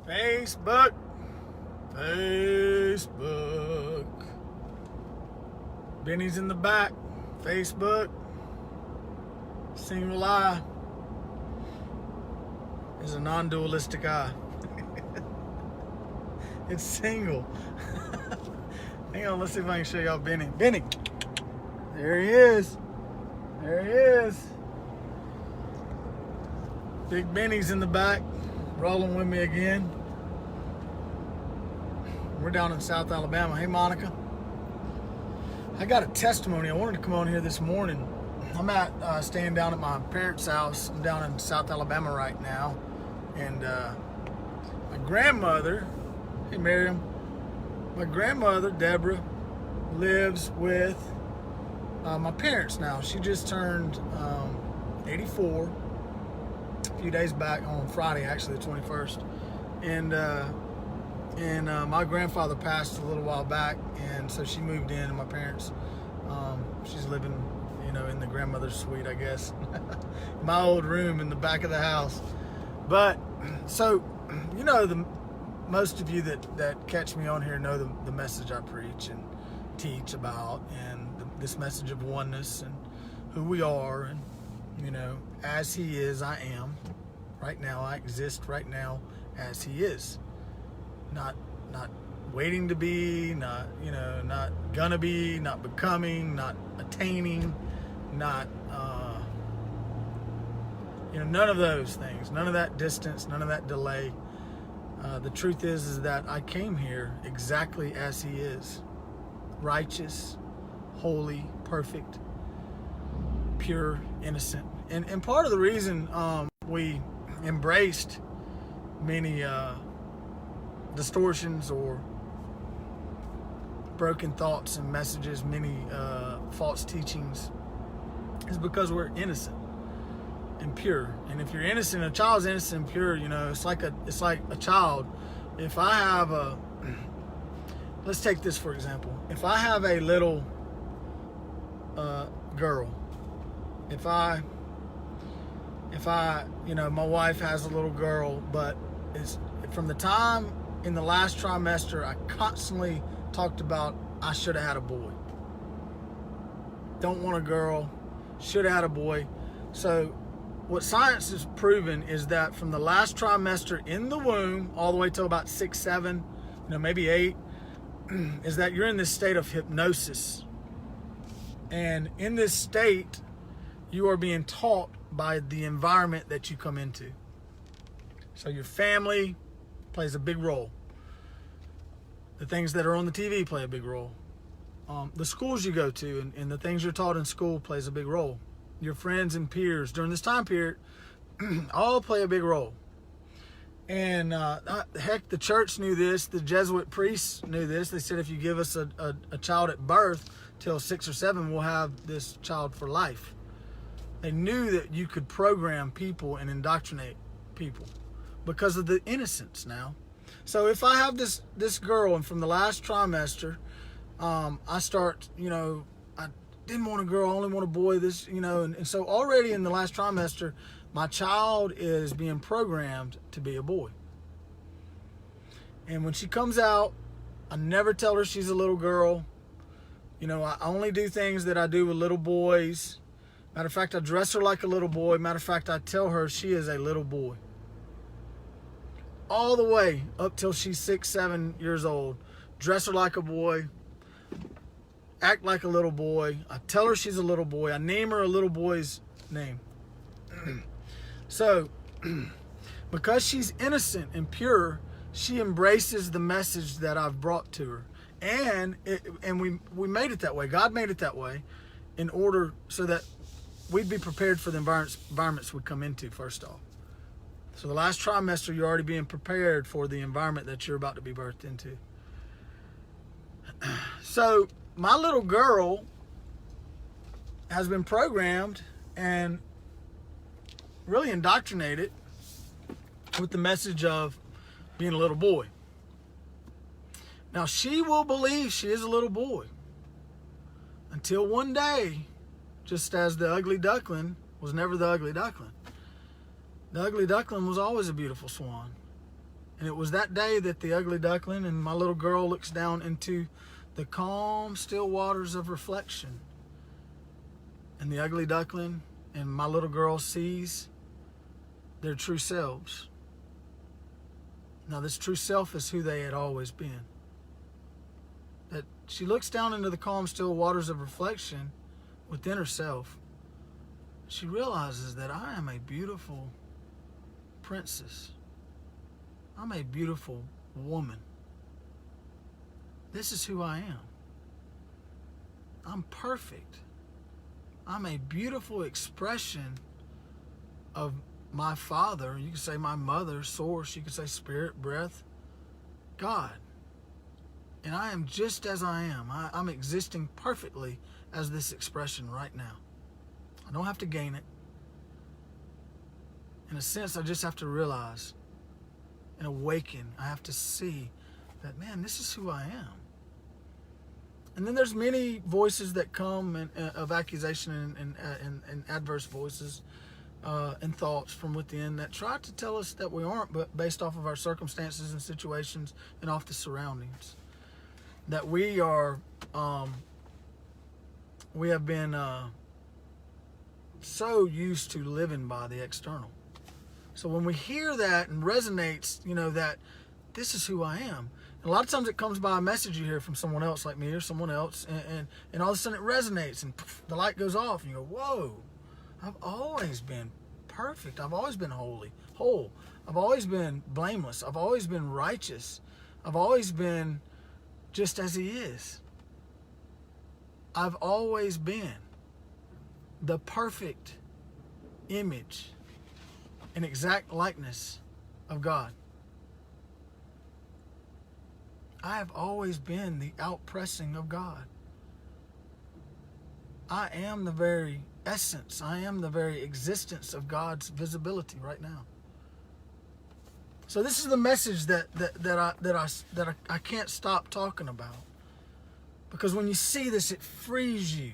Facebook. Facebook. Benny's in the back. Facebook. Single eye is a non-dualistic eye. It's single. Hang on, let's see if I can show y'all Benny. Benny. There he is. There he is. Big Benny's in the back, rolling with me again. We're down in South Alabama. Hey, Monica. I got a testimony. I wanted to come on here this morning. I'm staying down at my parents' house. I'm down in South Alabama right now. And my grandmother, hey, Miriam, my grandmother, Deborah, lives with my parents now. She just turned 84 a few days back on Friday, actually the 21st. And my grandfather passed a little while back, and so she moved in, and my parents, she's living, in the grandmother's suite, I guess. My old room in the back of the house. But, so, most of you that catch me on here know the message I preach and teach about, and this message of oneness and who we are, and, as He is, I am. Right now, I exist right now as He is. Not waiting to be, not gonna be, not becoming, not attaining, not none of those things, none of that distance, none of that delay. The truth is that I came here exactly as He is, righteous, holy, perfect, pure, innocent. And part of the reason we embraced many distortions or broken thoughts and messages, many false teachings, is because we're innocent and pure. And if you're innocent, a child's innocent and pure, it's like a child. If I have let's take this for example. If I have a little girl, if I my wife has a little girl, but it's from the time in the last trimester, I constantly talked about I should have had a boy. Don't want a girl, should have had a boy. So what science has proven is that from the last trimester in the womb all the way till about 6, 7, maybe 8, is that you're in this state of hypnosis. And in this state, you are being taught by the environment that you come into. So your family plays a big role. The things that are on the TV play a big role. The schools you go to and the things you're taught in school plays a big role. Your friends and peers during this time period all play a big role. And heck, the church knew this. The Jesuit priests knew this. They said if you give us a child at birth till 6 or 7, we'll have this child for life. They knew that you could program people and indoctrinate people because of the innocence now. So if I have this girl, and from the last trimester, I start, I didn't want a girl, I only want a boy, and so already in the last trimester, my child is being programmed to be a boy. And when she comes out, I never tell her she's a little girl. I only do things that I do with little boys. Matter of fact, I dress her like a little boy. Matter of fact, I tell her she is a little boy. All the way up till she's 6, 7 years old. Dress her like a boy. Act like a little boy. I tell her she's a little boy. I name her a little boy's name. So, because she's innocent and pure, she embraces the message that I've brought to her. And we made it that way. God made it that way in order so that we'd be prepared for the environments we come into, first off. So the last trimester, you're already being prepared for the environment that you're about to be birthed into. So my little girl has been programmed and really indoctrinated with the message of being a little boy. Now she will believe she is a little boy until one day, just as the ugly duckling was never the ugly duckling. The ugly duckling was always a beautiful swan. And it was that day that the ugly duckling and my little girl looks down into the calm, still waters of reflection. And the ugly duckling and my little girl sees their true selves. Now, this true self is who they had always been. That she looks down into the calm, still waters of reflection within herself. She realizes that I am a beautiful princess. I'm a beautiful woman. This is who I am. I'm perfect. I'm a beautiful expression of my Father. You could say my mother, source. You could say spirit, breath, God. And I am just as I am. I'm existing perfectly as this expression right now. I don't have to gain it. In a sense, I just have to realize and awaken. I have to see that, man, this is who I am. And then there's many voices that come of accusation and adverse voices and thoughts from within that try to tell us that we aren't, but based off of our circumstances and situations and off the surroundings. That we are, we have been so used to living by the external. So when we hear that and resonates, that this is who I am. And a lot of times it comes by a message you hear from someone else like me or someone else, and all of a sudden it resonates and the light goes off and you go, whoa, I've always been perfect. I've always been whole. I've always been blameless. I've always been righteous. I've always been just as He is. I've always been the perfect image and exact likeness of God. I have always been the outpressing of God. I am the very essence. I am the very existence of God's visibility right now. So this is the message that I can't stop talking about. Because when you see this, it frees you.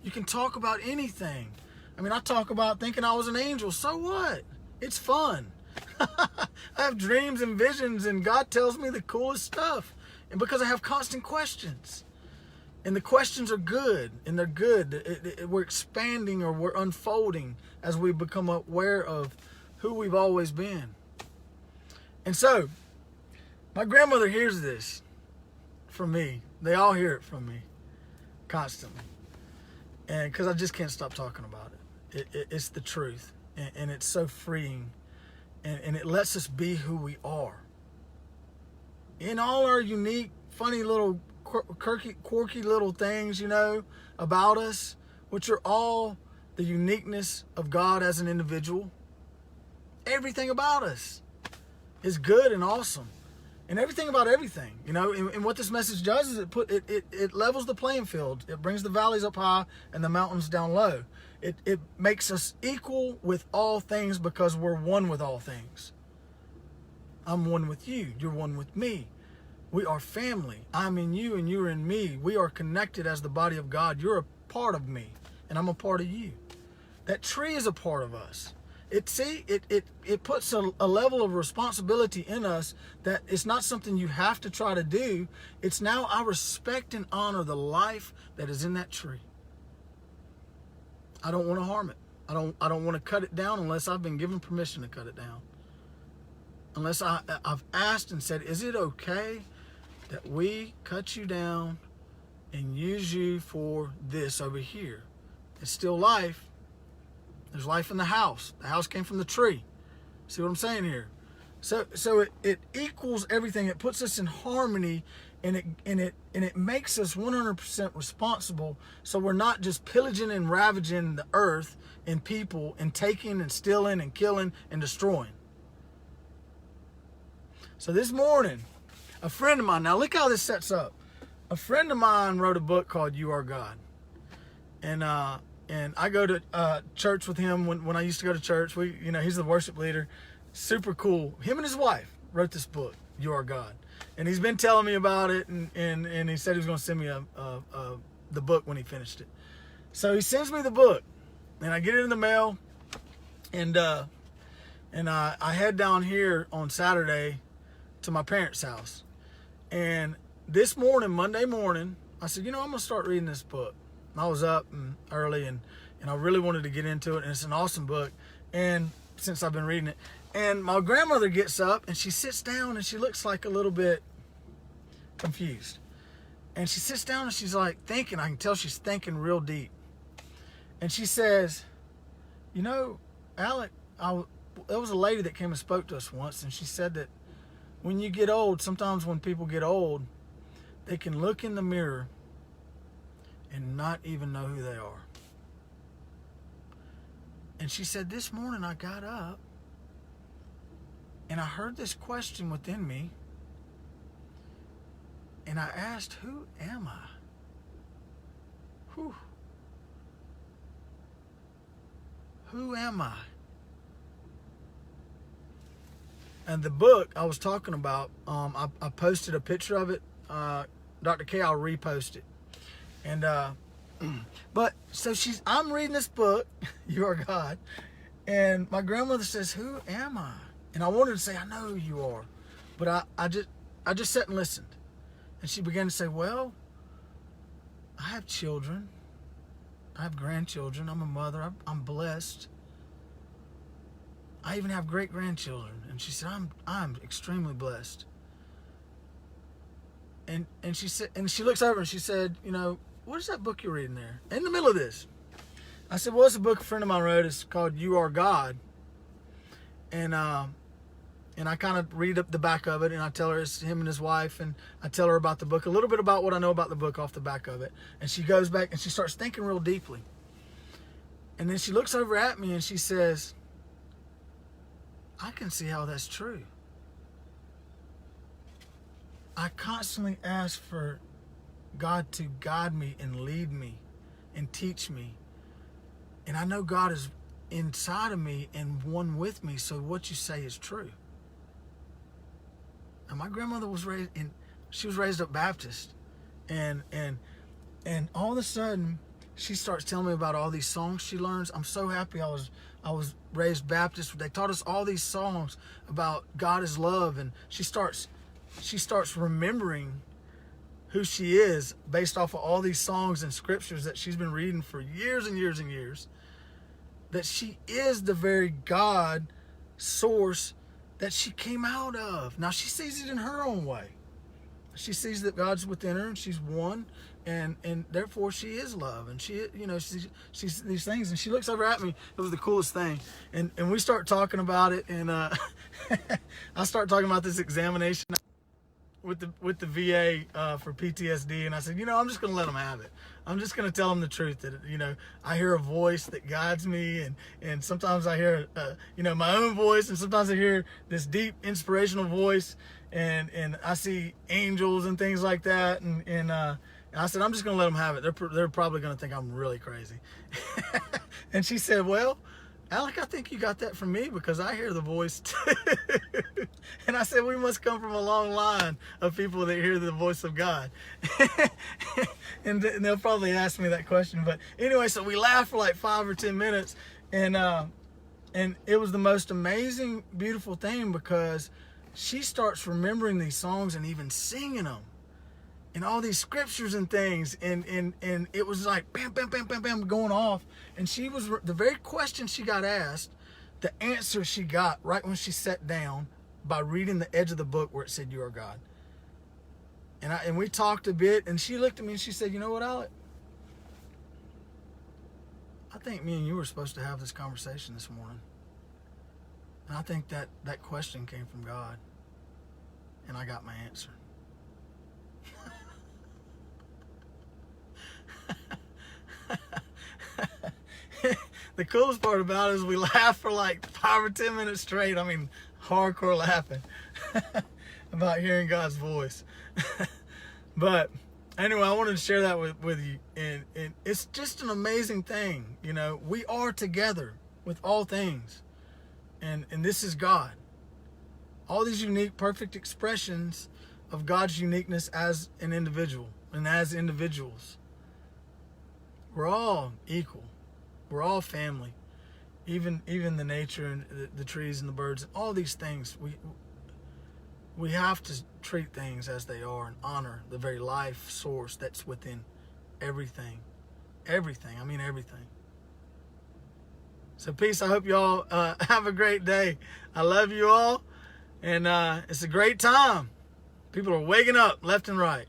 You can talk about anything. I mean, I talk about thinking I was an angel. So what? It's fun. I have dreams and visions, and God tells me the coolest stuff. And because I have constant questions. And the questions are good, and they're good. We're expanding or we're unfolding as we become aware of who we've always been. And so, my grandmother hears this from me. They all hear it from me constantly. And because I just can't stop talking about it. It's the truth. And it's so freeing. And it lets us be who we are. In all our unique, funny little, quirky little things, about us, which are all the uniqueness of God as an individual. Everything about us is good and awesome. And everything about everything, and what this message does is it levels the playing field. It brings the valleys up high and the mountains down low. It makes us equal with all things because we're one with all things. I'm one with you. You're one with me. We are family. I'm in you and you're in me. We are connected as the body of God. You're a part of me and I'm a part of you. That tree is a part of us. It puts a level of responsibility in us that it's not something you have to try to do. It's now I respect and honor the life that is in that tree. I don't want to harm it. I don't want to cut it down unless I've been given permission to cut it down. Unless I've asked and said, is it okay that we cut you down and use you for this over here? It's still life. There's life in the house. The house came from the tree. See what I'm saying here? So it equals everything. It puts us in harmony, and it makes us 100% responsible. So we're not just pillaging and ravaging the earth and people and taking and stealing and killing and destroying. So this morning, a friend of mine, now look how this sets up. A friend of mine wrote a book called You Are God. And I go to church with him when I used to go to church. He's the worship leader. Super cool. Him and his wife wrote this book, You Are God. And he's been telling me about it, and he said he was going to send me the book when he finished it. So he sends me the book, and I get it in the mail, and I head down here on Saturday to my parents' house. And this morning, Monday morning, I said, I'm going to start reading this book. And I was up early, and I really wanted to get into it. And it's an awesome book. And since I've been reading it. And my grandmother gets up, and she sits down, and she looks like a little bit confused. And she sits down, and she's like thinking. I can tell she's thinking real deep. And she says, Alec, there was a lady that came and spoke to us once, and she said that when you get old, sometimes when people get old, they can look in the mirror and not even know who they are. And she said, this morning I got up and I heard this question within me, and I asked, who am I? Whew. Who am I? And the book I was talking about, I posted a picture of it. Dr. K, I'll repost it. And but so I'm reading this book, You Are God, and my grandmother says, "Who am I?" And I wanted to say, "I know who you are," but I just sat and listened. And she began to say, "Well, I have children. I have grandchildren. I'm a mother. I'm blessed. I even have great-grandchildren." And she said, I'm extremely blessed. And she said, and she looks over and she said, what is that book you're reading there? In the middle of this. I said, well, it's a book a friend of mine wrote. It's called You Are God. And I kind of read up the back of it, and I tell her it's him and his wife, and I tell her about the book, a little bit about what I know about the book off the back of it. And she goes back and she starts thinking real deeply. And then she looks over at me and she says, I can see how that's true. I constantly ask for God to guide me and lead me and teach me. And I know God is inside of me and one with me, so what you say is true. And my grandmother was raised up Baptist. And all of a sudden, she starts telling me about all these songs she learns. I'm so happy I was raised Baptist. They taught us all these songs about God is love, and she starts remembering who she is based off of all these songs and scriptures that she's been reading for years and years and years. That she is the very God source that she came out of. Now she sees it in her own way. She sees that God's within her and she's one, and therefore she is love, and she's these things. And she looks over at me. It was the coolest thing, and we start talking about it, and I start talking about this examination with the VA for PTSD, and I said, I'm just gonna let them have it. I'm just gonna tell them the truth that I hear a voice that guides me, and sometimes I hear my own voice, and sometimes I hear this deep inspirational voice, and I see angels and things like that, and I said, I'm just gonna let them have it. They're probably gonna think I'm really crazy. And she said, well, Alec, I think you got that from me, because I hear the voice too. And I said, we must come from a long line of people that hear the voice of God. And they'll probably ask me that question. But anyway, so we laughed for like 5 or 10 minutes. And it was the most amazing, beautiful thing, because she starts remembering these songs and even singing them. And all these scriptures and things, and it was like bam, bam, bam, bam, bam, going off. And she was, the very question she got asked, the answer she got right when she sat down by reading the edge of the book where it said, You Are God. And we talked a bit, and she looked at me and she said, you know what, Alec? I think me and you were supposed to have this conversation this morning. And I think that question came from God. And I got my answer. The coolest part about it is we laughed for like 5 or 10 minutes straight. I mean, hardcore laughing about hearing God's voice. But anyway, I wanted to share that with you. And it's just an amazing thing. We are together with all things. And this is God. All these unique, perfect expressions of God's uniqueness as an individual and as individuals. We're all equal. We're all family. Even the nature and the trees and the birds, all these things. We have to treat things as they are and honor the very life source that's within everything. Everything. I mean everything. So peace. I hope you all have a great day. I love you all. And it's a great time. People are waking up left and right.